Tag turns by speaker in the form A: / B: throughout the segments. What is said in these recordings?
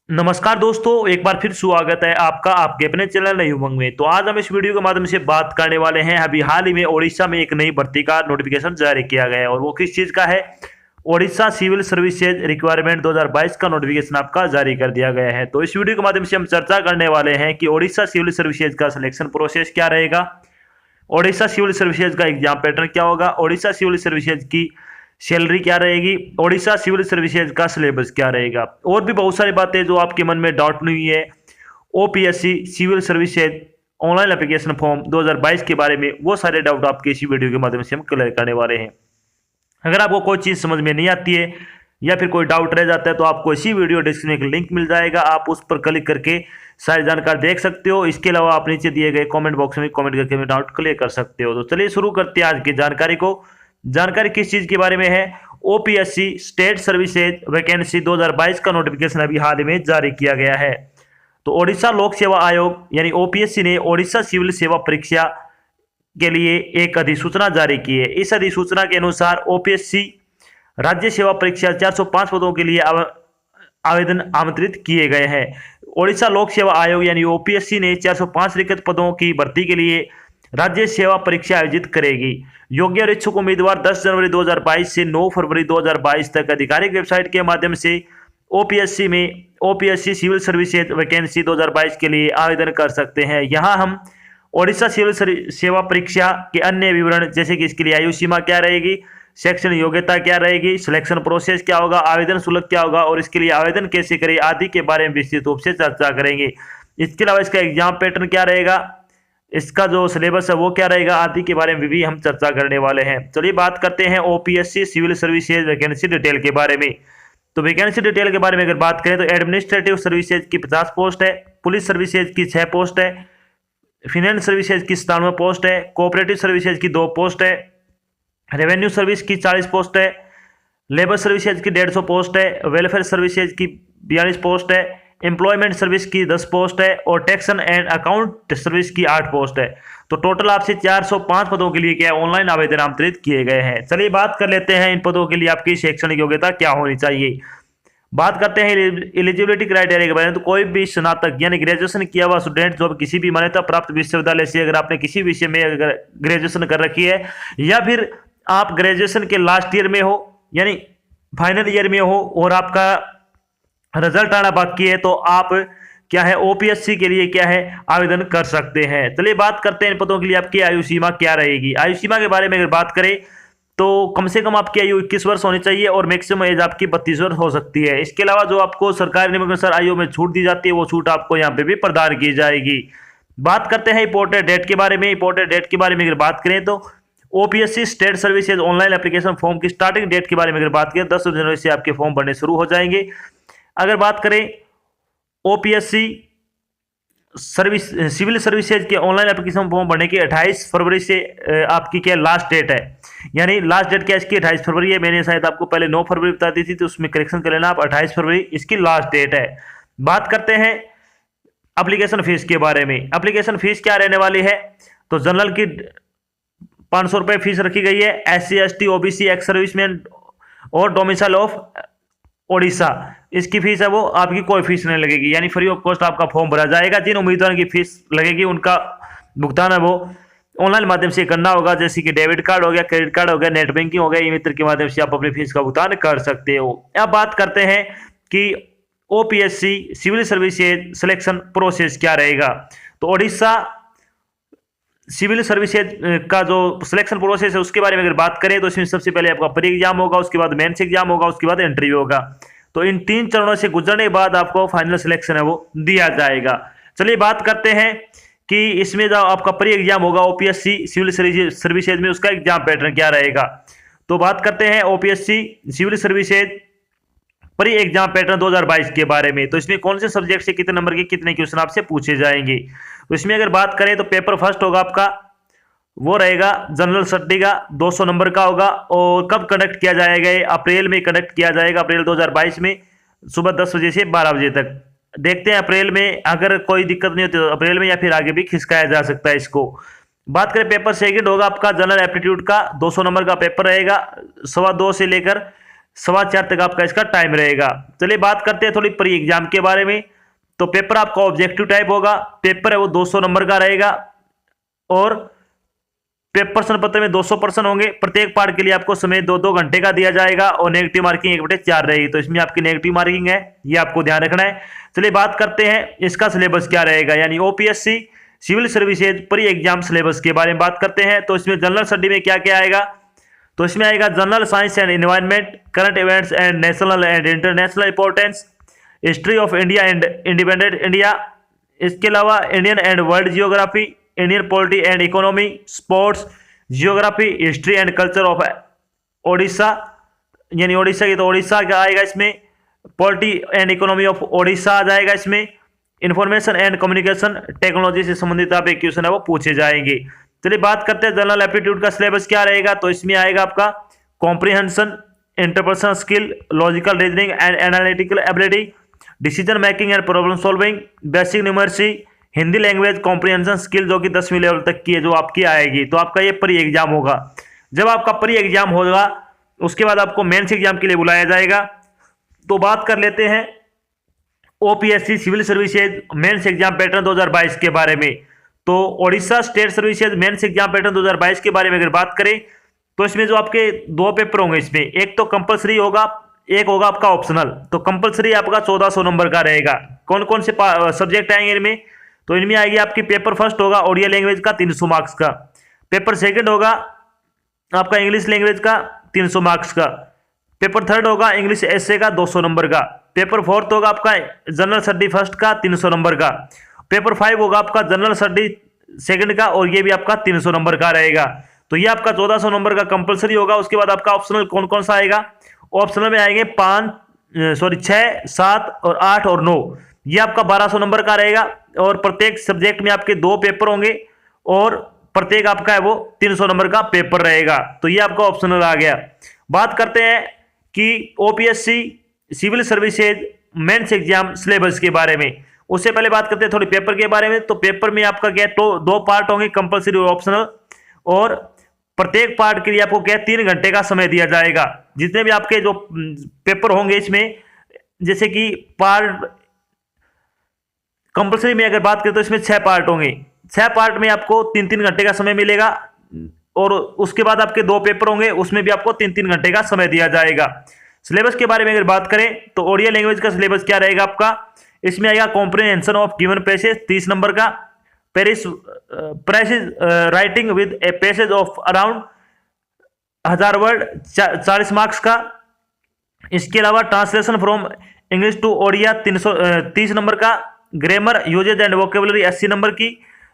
A: नमस्कार दोस्तों, एक बार फिर स्वागत है आपका आपके अपने चैनल नई उमंग में। तो आज हम इस वीडियो के माध्यम से बात करने वाले हैं। अभी हाल ही में ओडिशा में एक नई भर्ती का नोटिफिकेशन जारी किया गया है और वो किस चीज़ का है। ओडिशा सिविल सर्विसेज रिक्वायरमेंट 2022 का नोटिफिकेशन आपका जारी कर दिया गया है। तो इस वीडियो के माध्यम से हम चर्चा करने वाले हैं कि ओडिशा सिविल सर्विसेज का सिलेक्शन प्रोसेस क्या रहेगा, ओडिशा सिविल सर्विसेज का एग्जाम पैटर्न क्या होगा, ओडिशा सिविल सर्विसेज की सैलरी क्या रहेगी, ओडिशा सिविल सर्विसेज का सिलेबस क्या रहेगा, और भी बहुत सारी बातें जो आपके मन में डाउट नहीं है। OPSC civil services online application form 2022 के बारे में वो सारे डाउट आपके इसी वीडियो के माध्यम से हम क्लियर करने वाले हैं। अगर आपको कोई चीज़ समझ में नहीं आती है या फिर कोई डाउट रह जाता है तो आपको इसी वीडियो डिस्क्रिप्शन में एक लिंक मिल जाएगा, आप उस पर क्लिक करके सारी जानकारी देख सकते हो। इसके अलावा आप नीचे दिए गए कमेंट बॉक्स में कमेंट करके डाउट क्लियर कर सकते हो। तो चलिए शुरू करते हैं आज की जानकारी को। जानकारी किस चीज़ के बारे में है। ओपीएससी स्टेट सर्विसेज वैकेंसी 2022 का नोटिफिकेशन अभी हाल ही में जारी किया गया है। तो ओडिशा लोक सेवा आयोग यानी ओपीएससी ने ओडिशा सिविल सेवा परीक्षा के लिए एक अधिसूचना जारी की है। इस अधिसूचना के अनुसार ओपीएससी राज्य सेवा परीक्षा 405 पदों के लिए आवेदन आमंत्रित किए गए हैं। ओडिशा लोक सेवा आयोग यानी ओपीएससी ने 405 रिक्त पदों की भर्ती के लिए राज्य सेवा परीक्षा आयोजित करेगी। योग्य और इच्छुक उम्मीदवार 10 जनवरी 2022 से 9 फरवरी 2022 तक आधिकारिक वेबसाइट के माध्यम से ओपीएससी सिविल सर्विसेज वैकेंसी 2022 के लिए आवेदन कर सकते हैं। यहाँ हम ओडिशा सिविल सेवा परीक्षा के अन्य विवरण जैसे कि इसके लिए आयु सीमा क्या रहेगी, शैक्षणिक योग्यता क्या रहेगी, सिलेक्शन प्रोसेस क्या होगा, आवेदन शुल्क क्या होगा और इसके लिए आवेदन कैसे करें आदि के बारे में विस्तृत रूप से चर्चा करेंगे। इसके अलावा इसका एग्जाम पैटर्न क्या रहेगा, इसका जो सिलेबस है वो क्या रहेगा आदि के बारे में भी हम चर्चा करने वाले हैं। चलिए बात करते हैं OPSC civil services vacancy detail के बारे में। तो वैकेंसी डिटेल के बारे में अगर बात करें तो एडमिनिस्ट्रेटिव सर्विसेज की 50 पोस्ट है, पुलिस सर्विसेज की 6 पोस्ट है, फिनेंस सर्विसेज की 97 पोस्ट है, कोऑपरेटिव सर्विसेज की 2 पोस्ट है, रेवेन्यू सर्विस की 40 पोस्ट है, लेबर सर्विसेज की 150 पोस्ट है, वेलफेयर सर्विसेज की 42 पोस्ट है, एम्प्लॉयमेंट सर्विस की 10 पोस्ट है और टैक्सन एंड अकाउंट सर्विस की 8 पोस्ट है। तो टोटल आपसे 405 पदों के लिए क्या ऑनलाइन आवेदन आमंत्रित किए गए हैं। चलिए बात कर लेते हैं इन पदों के लिए आपकी शैक्षणिक योग्यता क्या होनी चाहिए। बात करते हैं एलिजिबिलिटी क्राइटेरिया के बारे में। तो कोई भी स्नातक यानी ग्रेजुएशन किया हुआ स्टूडेंट जो किसी भी मान्यता प्राप्त विश्वविद्यालय से अगर आपने किसी विषय में अगर ग्रेजुएशन कर रखी है या फिर आप ग्रेजुएशन के लास्ट ईयर में हो यानी फाइनल ईयर में हो और आपका रिजल्ट आना बाकी है तो आप क्या है ओपीएससी के लिए क्या है आवेदन कर सकते हैं। चलिए बात करते हैं इन पदों के लिए आपकी आयु सीमा क्या रहेगी। आयु सीमा के बारे में अगर बात करें तो कम से कम आपकी आयु 21 वर्ष होनी चाहिए और मैक्सिमम एज आपकी 32 वर्ष हो सकती है। इसके अलावा जो आपको सरकारी नियम के अनुसार आयु में छूट दी जाती है वो छूट आपको यहाँ पे भी प्रदान की जाएगी। बात करते हैं इंपोर्टेड डेट के बारे में। इंपोर्टेड डेट के बारे में अगर बात करें तो OPSC state services online application form की स्टार्टिंग डेट के बारे में अगर बात करें 10 जनवरी से आपके फॉर्म भरने शुरू हो जाएंगे। अगर बात करें ओपीएससी सिविल सर्विसेज के ऑनलाइन एप्लीकेशन फॉर्म भरने की 28 फरवरी से आपकी क्या लास्ट डेट है, यानी लास्ट डेट क्या इसकी 28 फरवरी है। मैंने शायद आपको पहले 9 फरवरी बता दी थी तो उसमें करेक्शन कर लेना, आप 28 फरवरी इसकी लास्ट डेट है। बात करते हैं एप्लीकेशन फीस के बारे में। एप्लीकेशन फीस क्या रहने वाली है तो जनरल की 500 रुपये फीस रखी गई है, SC ST OBC ex serviceman और डोमिसाइल ऑफ ओडिशा इसकी फीस है वो आपकी कोई फीस नहीं लगेगी, यानी फ्री ऑफ कॉस्ट आपका फॉर्म भरा जाएगा। जिन उम्मीदवारों की फीस लगेगी उनका भुगतान है वो ऑनलाइन माध्यम से करना होगा, जैसे कि डेबिट कार्ड हो गया, क्रेडिट कार्ड हो गया, नेट बैंकिंग हो गया, ई मित्र के माध्यम से आप अपनी फीस का भुगतान कर सकते हो। अब बात करते हैं कि OPSC civil services selection process क्या रहेगा। तो ओडिशा सिविल सर्विसेज का जो सिलेक्शन प्रोसेस है उसके बारे में अगर बात करें तो इसमें सबसे पहले आपका प्री एग्जाम होगा, उसके बाद मेंस एग्जाम होगा, उसके बाद इंटरव्यू होगा। तो इन 3 चरणों से गुजरने के बाद आपको फाइनल सिलेक्शन है वो दिया जाएगा। चलिए बात करते हैं कि इसमें जो आपका प्री एग्जाम होगा ओपीएससी सिविल सर्विसेज में उसका एग्जाम पैटर्न क्या रहेगा। तो बात करते हैं OPSC civil services pre exam pattern 2022 के बारे में। तो इसमें कौन से सब्जेक्ट से कितने नंबर के कितने क्वेश्चन आपसे पूछे जाएंगे। तो इसमें अगर बात करें तो पेपर फर्स्ट होगा आपका वो रहेगा जनरल स्टडी का 200 नंबर का होगा और कब कंडक्ट किया जाएगा, ये अप्रैल में कंडक्ट किया जाएगा, अप्रैल 2022 में सुबह 10 बजे से 12 बजे तक। देखते हैं अप्रैल में अगर कोई दिक्कत नहीं होती तो अप्रैल में या फिर आगे भी खिसकाया जा सकता है इसको। बात करें पेपर सेकंड होगा आपका जनरल एप्टीट्यूड का 200 नंबर का पेपर रहेगा, 2:15 से लेकर 4:15 तक आपका इसका टाइम रहेगा। चलिए बात करते हैं थोड़ी प्री एग्जाम के बारे में। तो पेपर आपका ऑब्जेक्टिव टाइप होगा, पेपर है वो 200 नंबर का रहेगा और प्रश्न पत्र में 200 प्रश्न होंगे। प्रत्येक पार्ट के लिए आपको समय 2-2 घंटे का दिया जाएगा और नेगेटिव मार्किंग 1/4 रहेगी। तो इसमें आपकी नेगेटिव मार्किंग है, ये आपको ध्यान रखना है। चलिए बात करते हैं इसका सिलेबस क्या रहेगा, यानी OPSC civil services pre exam syllabus के बारे में बात करते हैं। तो इसमें जनरल स्टडी में क्या क्या आएगा, तो इसमें आएगा general science and environment, current events and national and international importance, history of India and independent India, इसके अलावा Indian and world geography, Indian polity and economy, sports, geography, history and culture of Odisha, यानी ओडिशा की तो ओडिशा का आएगा इसमें, polity and economy of Odisha आ जाएगा इसमें, इंफॉर्मेशन एंड कम्युनिकेशन टेक्नोलॉजी से संबंधित आप एक क्वेश्चन है वो पूछे जाएंगे। चलिए बात करते हैं जनरल एप्टीट्यूड का सिलेबस क्या रहेगा। तो इसमें आएगा आपका comprehension, interpersonal skill, logical reasoning and analytical ability, decision making and problem solving, basic numeracy, Hindi language comprehension skill जो कि 10वीं लेवल तक की है जो आपकी आएगी। तो आपका ये प्री एग्जाम होगा। जब आपका प्री एग्जाम होगा उसके बाद आपको मेंस एग्जाम के लिए बुलाया जाएगा। तो बात कर लेते हैं OPSC civil services mains exam pattern 2022 के बारे में। तो Odisha state services mains exam pattern 2022 के बारे में अगर बात करें तो इसमें जो आपके 2 पेपर होंगे, इसमें एक तो कंपलसरी होगा, एक होगा आपका ऑप्शनल। तो कंपलसरी आपका 1400 नंबर का रहेगा। कौन कौन से सब्जेक्ट आएंगे इनमें, तो इनमें आएगी आपकी पेपर फर्स्ट होगा ओडिया लैंग्वेज का 300 मार्क्स का, पेपर सेकंड होगा आपका इंग्लिश लैंग्वेज का 300 मार्क्स का, पेपर थर्ड होगा इंग्लिश एसए का 200 नंबर का, पेपर फोर्थ होगा आपका जनरल स्टडी फर्स्ट का 300 नंबर का, पेपर 5 होगा आपका जनरल स्टडी सेकंड का और ये भी आपका 300 नंबर का रहेगा। तो ये आपका 1400 नंबर का कंपलसरी होगा। उसके बाद आपका ऑप्शनल कौन कौन सा आएगा, ऑप्शनल में आएंगे 6, 7 और 8 और 9, ये आपका 1200 नंबर का रहेगा। और प्रत्येक सब्जेक्ट में आपके 2 पेपर होंगे और प्रत्येक आपका है वो 300 नंबर का पेपर रहेगा। तो ये आपका ऑप्शनल आ गया। बात करते हैं कि OPSC civil services mains exam syllabus के बारे में। उससे पहले बात करते हैं थोड़ी पेपर के बारे में। तो पेपर में आपका क्या तो 2 पार्ट होंगे, कंपलसरी और ऑप्शनल, और प्रत्येक पार्ट के लिए आपको क्या 3 घंटे का समय दिया जाएगा। जितने भी आपके जो पेपर होंगे इसमें, जैसे कि पार्ट कंपलसरी में अगर बात करें तो इसमें 6 पार्ट होंगे, 6 पार्ट में आपको 3-3 घंटे का समय मिलेगा। और उसके बाद आपके 2 पेपर होंगे, उसमें भी आपको 3-3 घंटे का समय दिया जाएगा। सिलेबस के बारे में अगर बात करें तो ओडिया लैंग्वेज का सिलेबस क्या रहेगा आपका, इसमें आएगा comprehension of given passage 30 number का, passage writing with a passage of around 1000 word 40 marks का। इसके अलावा translation from English to Odia 330 number का, grammar usage and vocabulary 80 number की,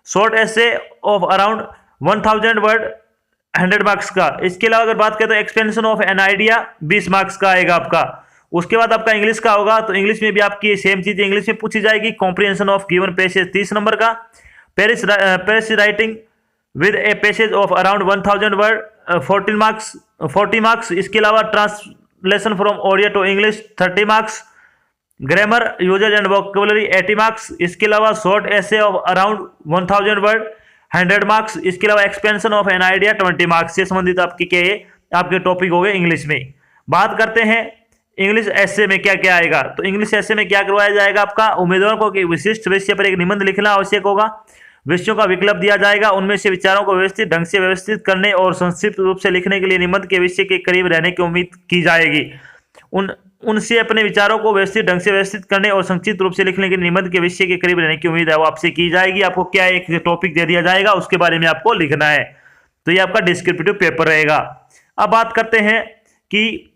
A: short essay of around 1000 word 100 marks का। इसके अलावा अगर बात करें तो expansion of an idea 20 marks का आएगा आपका। उसके बाद आपका इंग्लिश का होगा, तो इंग्लिश में भी आपकी सेम चीज इंग्लिश में पूछी जाएगी, comprehension of given passage 30 number का, Paris writing with a passage of around 1000 word 40 marks. इसके अलावा translation from Odia to English 30 marks, grammar usage and vocabulary 80 marks. इसके अलावा short essay of around 1000 word 100 marks. इसके अलावा expansion of an idea 20 marks से संबंधित आपकी क्या है आपके टॉपिक हो गए इंग्लिश में। बात करते हैं इंग्लिश एसे में क्या क्या आएगा। तो इंग्लिश एसे में क्या करवाया जाएगा आपका, उम्मीदवारों को कि विशिष्ट विषय पर एक निबंध लिखना आवश्यक होगा, विषयों का विकल्प दिया जाएगा, उनमें से विचारों को व्यवस्थित ढंग से व्यवस्थित करने और संक्षिप्त रूप से लिखने के लिए निबंध के विषय के करीब रहने की उम्मीद की जाएगी। उनसे अपने विचारों को व्यवस्थित ढंग से व्यवस्थित करने और संक्षिप्त रूप से लिखने के निबंध के विषय के करीब रहने की उम्मीद है वो आपसे की जाएगी। आपको क्या एक टॉपिक दे दिया जाएगा, उसके बारे में आपको लिखना है। तो ये आपका डिस्क्रिप्टिव पेपर रहेगा। अब बात करते हैं कि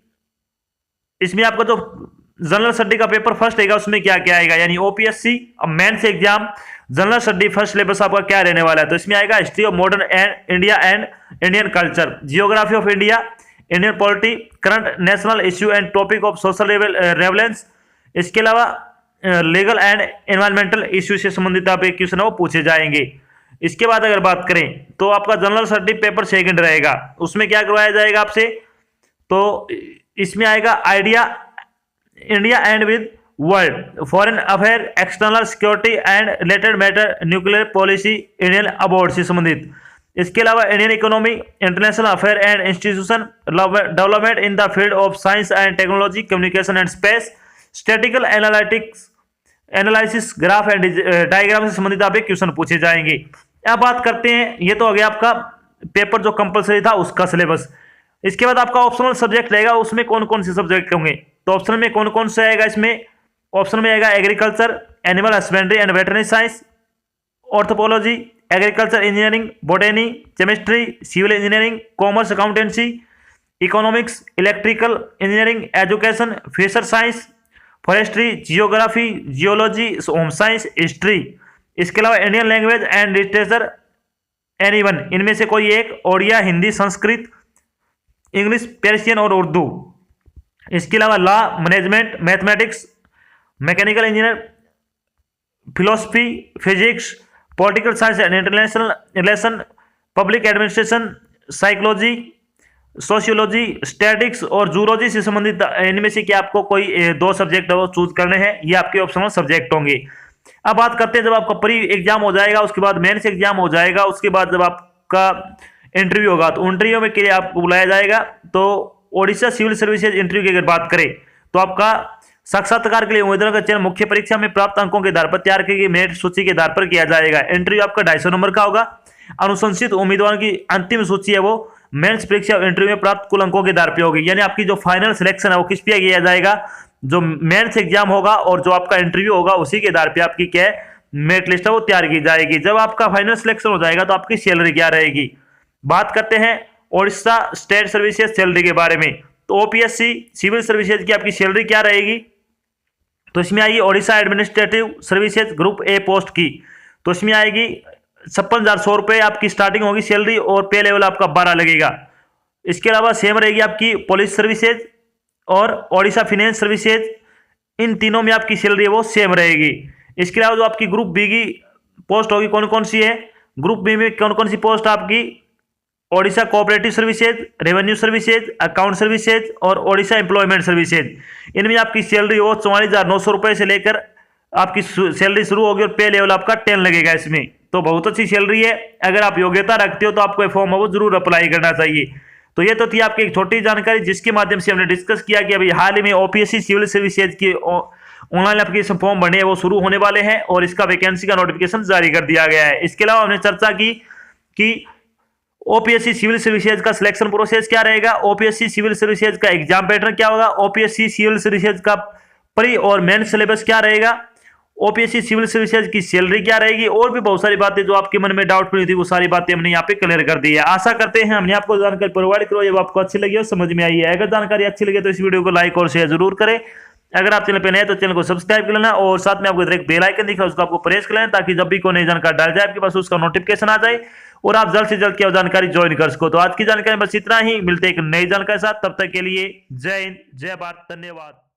A: इसमें आपका जो जनरल स्टडी का पेपर फर्स्ट रहेगा उसमें क्या क्या आएगा, यानी OPSC mains exam general study first syllabus आपका क्या रहने वाला है। तो इसमें आएगा history of modern and India and Indian culture, geography of India, Indian polity, current national issue and topic of social relevance. इसके अलावा लीगल एंड एनवायरमेंटल इश्यू से संबंधित आप एक क्वेश्चन है वो पूछे जाएंगे। इसके बाद अगर बात करें तो आपका जनरल स्टडी पेपर सेकंड रहेगा, उसमें क्या करवाया जाएगा आपसे, तो इसमें आएगा idea India and with world, foreign affair, external security and related matter, nuclear policy, Indian abroad से संबंधित। इसके अलावा Indian economy, international affair and institution development in the field of science and technology, communication and space, statistical analytics, analysis, graph and diagram से संबंधित आपके question पूछे जाएंगे। अब बात करते हैं, ये तो हो गया आपका पेपर जो कंपलसरी था उसका सिलेबस। इसके बाद आपका ऑप्शनल सब्जेक्ट रहेगा, उसमें कौन कौन से सब्जेक्ट होंगे। तो ऑप्शनल में कौन कौन से आएगा, इसमें ऑप्शन में आएगा agriculture, animal husbandry and veterinary science, anthropology, agriculture engineering, botany, chemistry, civil engineering, commerce accountancy, economics, electrical engineering, education, fisher science, forestry, geography, geology, home science, history. इसके अलावा Indian language and literature any one, इनमें से कोई एक, Odia, Hindi, Sanskrit, English, Persian और उर्दू। इसके अलावा law, management, mathematics, mechanical engineer, philosophy, physics, political science and international relation, public administration, psychology, sociology, statistics और जूलॉजी से संबंधित इनमें से कि आपको कोई 2 सब्जेक्ट वो चूज करने हैं, ये आपके ऑप्शनल सब्जेक्ट होंगे। अब बात करते हैं जब आपका प्री एग्जाम हो जाएगा, उसके बाद मेंस एग्जाम हो जाएगा, उसके बाद जब आपका इंटरव्यू होगा तो इंटरव्यू में के लिए आपको बुलाया जाएगा। तो ओडिशा सिविल सर्विसेज इंटरव्यू की अगर बात करें तो आपका साक्षात्कार के लिए उम्मीदवारों का चयन मुख्य परीक्षा में प्राप्त अंकों के आधार पर तैयार की गई मेरिट सूची के आधार पर किया जाएगा। इंटरव्यू आपका 250 नंबर का होगा। अनुशंसित उम्मीदवारों की अंतिम सूची है वो मेंस परीक्षा इंटरव्यू में प्राप्त कुल अंकों के आधार पर होगी। यानी आपकी जो फाइनल सिलेक्शन है वो किस पे किया जाएगा, जो मेंस एग्जाम होगा और जो आपका इंटरव्यू होगा उसी के आधार पर आपकी क्या है मेरिट लिस्ट है वो तैयार की जाएगी। जब आपका फाइनल सिलेक्शन हो जाएगा तो आपकी सैलरी क्या रहेगी। बात करते हैं ओडिशा स्टेट सर्विसेज सैलरी के बारे में। तो ओपीएससी सिविल सर्विसेज की आपकी सैलरी क्या रहेगी, तो इसमें आएगी Odisha administrative services group A post की, तो इसमें आएगी 56,100 रुपये आपकी स्टार्टिंग होगी सैलरी और पे लेवल आपका 12 लगेगा। इसके अलावा सेम रहेगी आपकी पुलिस सर्विसेज और ओडिशा फाइनेंस सर्विसेज, इन तीनों में आपकी सैलरी वो सेम रहेगी। इसके अलावा जो आपकी ग्रुप बी की पोस्ट होगी कौन कौन सी है, ग्रुप बी में कौन कौन सी पोस्ट आपकी Odisha cooperative services, revenue services, account services और ओडिशा एम्प्लॉयमेंट सर्विसेज, इनमें आपकी सैलरी वो 44,900 रुपये से लेकर आपकी सैलरी शुरू होगी और पे लेवल आपका 10 लगेगा इसमें। तो बहुत अच्छी सैलरी है, अगर आप योग्यता रखते हो तो आपको ये फॉर्म है वो जरूर अप्लाई करना चाहिए। तो ये तो थी आपकी एक छोटी जानकारी जिसके माध्यम से हमने डिस्कस किया कि अभी हाल ही में ओपीएससी सिविल सर्विसेज की ऑनलाइन एप्लीकेशन फॉर्म भरने वो शुरू होने वाले हैं और इसका वैकेंसी का नोटिफिकेशन जारी कर दिया गया है। इसके अलावा हमने चर्चा की कि ओपीएससी सिविल सर्विसेज का सिलेक्शन प्रोसेस क्या रहेगा, ओपीएससी सिविल सर्विसेज का एग्जाम पैटर्न क्या होगा, ओपीएससी सिविल सर्विसेज का प्री और मेन सिलेबस क्या रहेगा, ओपीएससी सिविल सर्विसेज की सैलरी क्या रहेगी और भी बहुत सारी बातें जो आपके मन में डाउटफुल थी वो सारी बातें हमने यहाँ पे क्लियर कर दी है। आशा करते हैं हमने आपको जानकारी प्रोवाइड करो, जब आपको अच्छी लगी हो, समझ में आई है। अगर जानकारी अच्छी लगे तो इस वीडियो को लाइक और शेयर जरूर करें। अगर आप चैनल पे नए हैं तो चैनल को सब्सक्राइब कर लेना और साथ में आपको इधर एक बेल आइकन दिख रहा है उसको आपको प्रेस कर लेना ताकि जब भी कोई नई जानकारी डाल जाए आपके पास उसका नोटिफिकेशन आ जाए और आप जल्द से जल्द क्या जानकारी ज्वाइन कर सको। तो आज की जानकारी बस इतना ही, मिलते हैं एक नई जानकारी के साथ, तब तक के लिए जय हिंद, जय भारत, धन्यवाद।